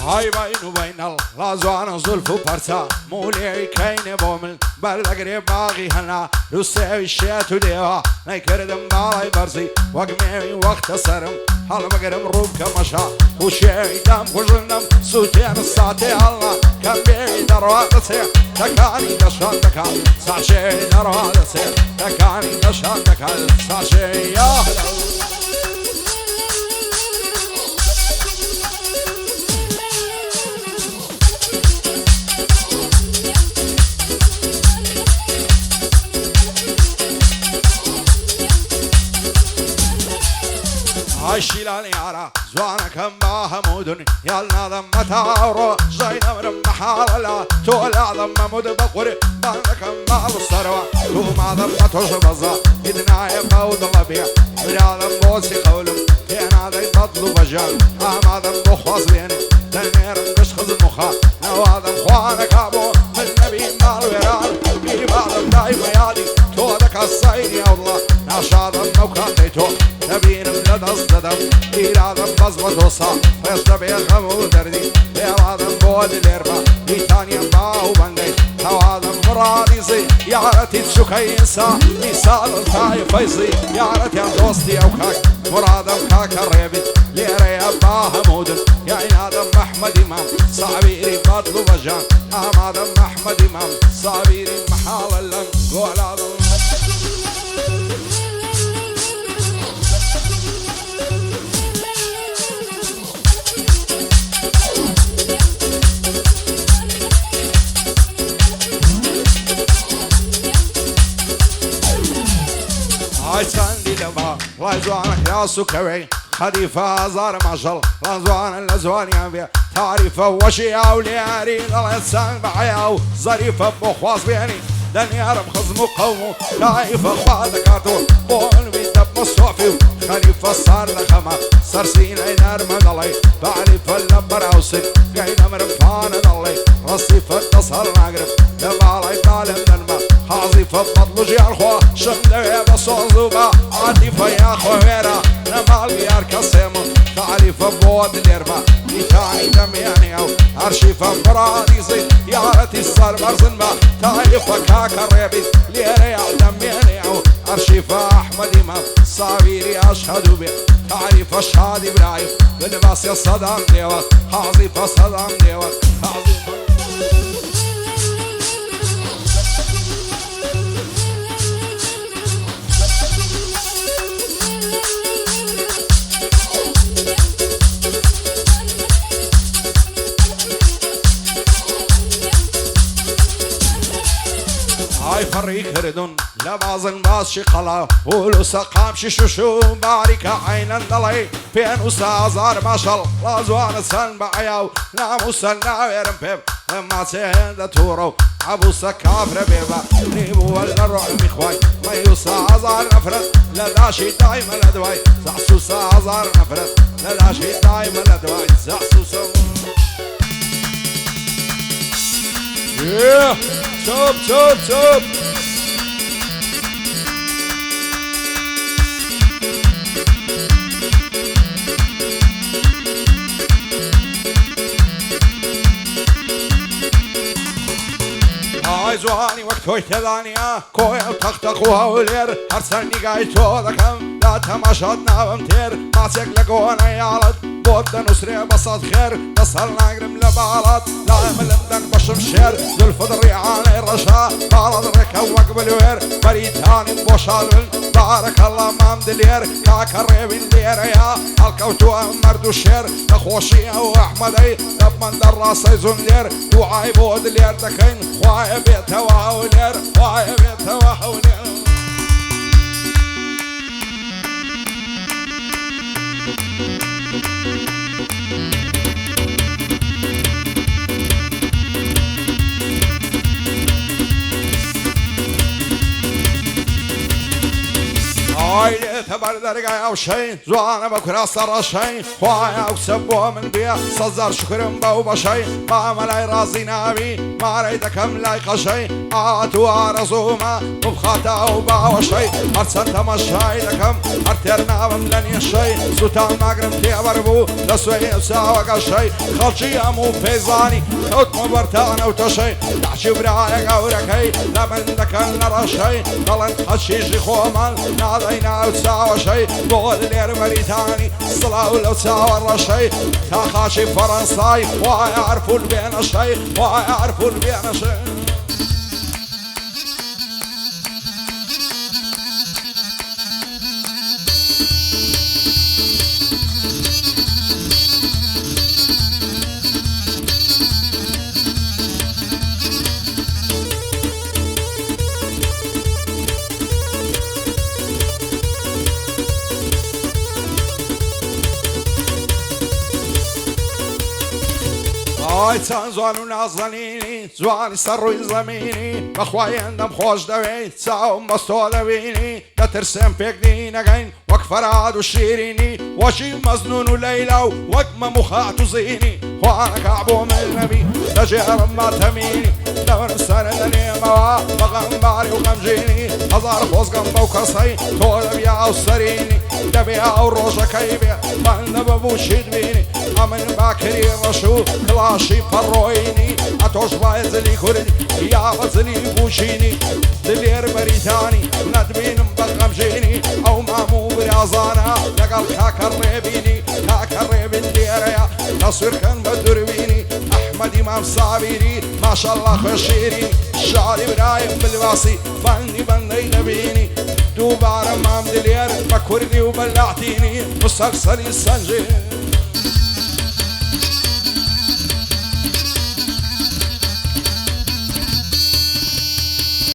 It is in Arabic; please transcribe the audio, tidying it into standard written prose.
هاي بين وبين الازوان زلف وبرتا مولي كاين بومل برد قريب باغي هنا روسي الشيت وديوا نيكردم بالاي برزي وقمي وقت سرم هل مقرم روب كمشا وشي دم وجنم سوتين الساتي الله كم بي درواتسي تكاني دشان تكال ساشي درواتسي تكاني دشان تكال ساشي يا الشيلاني عرا زوانا كم باهمودن يالنا ذم تاورو زينا من محال لا تولع ذم مود بقوري بانا كم بالصروا تو ما ذم تشبزا إدنا يبود لبيع بلا ذم بوسي قولم فينا ذي تطلو بجان ما ذم بخواص بيني تنير بشخص مخا نوا ذم خوانا كابو من نبي مال ويران بي بعضم دايما يالي تو ذاك الصيد يا الله ناشا ذم موكاتيتو نبين ملد أصددم إيرادم بزبط وصا فيشتبه خمو دردي إيرادم بود الإربا إيتانيا باو بندي هوادم مراديزي يارتي تشوكي إنسا مثال التاي فيزي يارتي عن دوستي أو كاك مرادم كاك الريبي ليري أبا همودن يا إنادم أحمد إمام صعبيري بطلو بجان أمادم أحمد إمام صعبيري محال اللن قولادم عيساندي لما لازوانك يا سكري خليفة زار ماشل لازوان اللزوان ينبيع تعريفة وشيا ولياري الإنسان بعياو ظريفة بخواص بيني دني عرب خزمو قومو خايفة خوادكاتو بول بيتب مصوفي خليفة صار لخما سرسين اينار مدلي بعريفة اللبر اوسك قاينا مرفان دلي رصيفة تصهر نقرب دبالي طالب نلما حاضيفة بطلو جيال خوا شمدوية بصوزوبا عاطفة يا خويرا نمال بيار كسيمو تعريفة بود اليربا إيتاني دمياني او أرشيفة مراديزي يارتي الصار مرزنبا تعريفة كاكا ريبي ليري دمياني او أرشيفة أحمد إمام صابيري أشهد به تعريفة شهاد إبراهيم بالباس يا صدام ديوات حاضيفة صدام ديوات حاضيفة هاي فريق هردون لبازن باز شقلا ولو سقام ششوشو باركة عينا دلي فين وسازار ماشال لازوان سن بعياو ناموسن ناويرن بيب ما سيهند تورو عبو سكاف ربيبا نيبو ولا روح بخواي ما يسازار نفرد لداشي دايما لدواي زعسو سازار نفرد لداشي دايما لدواي زعسو سو شوب شوب شوب زواني وقت هوي تلانيا كوي تختقوها ولير هرسني قايتو ذكم لا تماشات ناوم تير ماسك لقونا يالد بود نسري بصد خير نصر نقرم لبالات لا ملمدن بشم شير ذو الفضر يعاني الرشا بالد ركوك بالوير بريتاني بوشادن بارك الله مام دلير كاك الريبين دير يا الكوتو مردو الشير نخوشي او احمدي لبمن دراسي زندير دعاي بود لير دكين خواي بيت وهولير خواي بيت وهولير هاي تبر درقايا وشي زوانا بكرا صار شي خوايا وكسبوه من بيا صزر شكرم بو بشي ما ملاي رازي نابي ما ريدكم لايقا شي آتوا رزوما وبخاتا وباو شي هرسن تمشاي دكم هرترنا بملن يشي سوتان ماقرم تيبربو لسوي وساوكا شي خلشي امو فيزاني خوت مبرتانا وتشي تحشي برايا قوركي لمن دكن نرشي ضلن حشيشي خومال نادينا وتساوى شي بغل لير مريتاني صلاة ولو تساوى الرشي تاخاشي فرنساي ويعرفوا البين شي ويعرفوا البين شي چەند زوان و نازڵەنینی جوانی سەڕووی زەمینی بەخوای هەندەم خۆش دەوێت چاوم بەستۆ دەبینی دەترسێم پێکنی نەگەین وەک فەرهاد و شیرینی وەشی مەزنون و لەیلا و وەک مەموخات و زینی خوانەکە بۆ من نەبی دەژێڕم ماتەمینی دەورم سەرە دەنێمەوە بەغەمباری و غەمژینی هەزار خۆزگەم بەو کەسەی تۆ دەبیا و سەرینی دەبێ ئەو ڕۆژەکەی بێ بەندە بەبووشیت بینی ئەمن باکری ڕەش و کڵاشی پەڕۆینی ئەتۆش باید زلی کوردی یا بەزلی بوشینی دلێر بەریتانی نەتبینم بەغەمژینی ئەو ماموو برازانە لەگەڵ کاکە ڕێبینی کاکە ڕێبین لێرەیە تەسویرکەن بە دووربینی ئەحمەدی مام سابیری ماشەڵڵا خوێشیری شاری برایم بلواسی بەندی بەندەی دەبینی دووبارە مام دلێر بە کوردی و بە لاتینی مسەلسەلی سەنجێ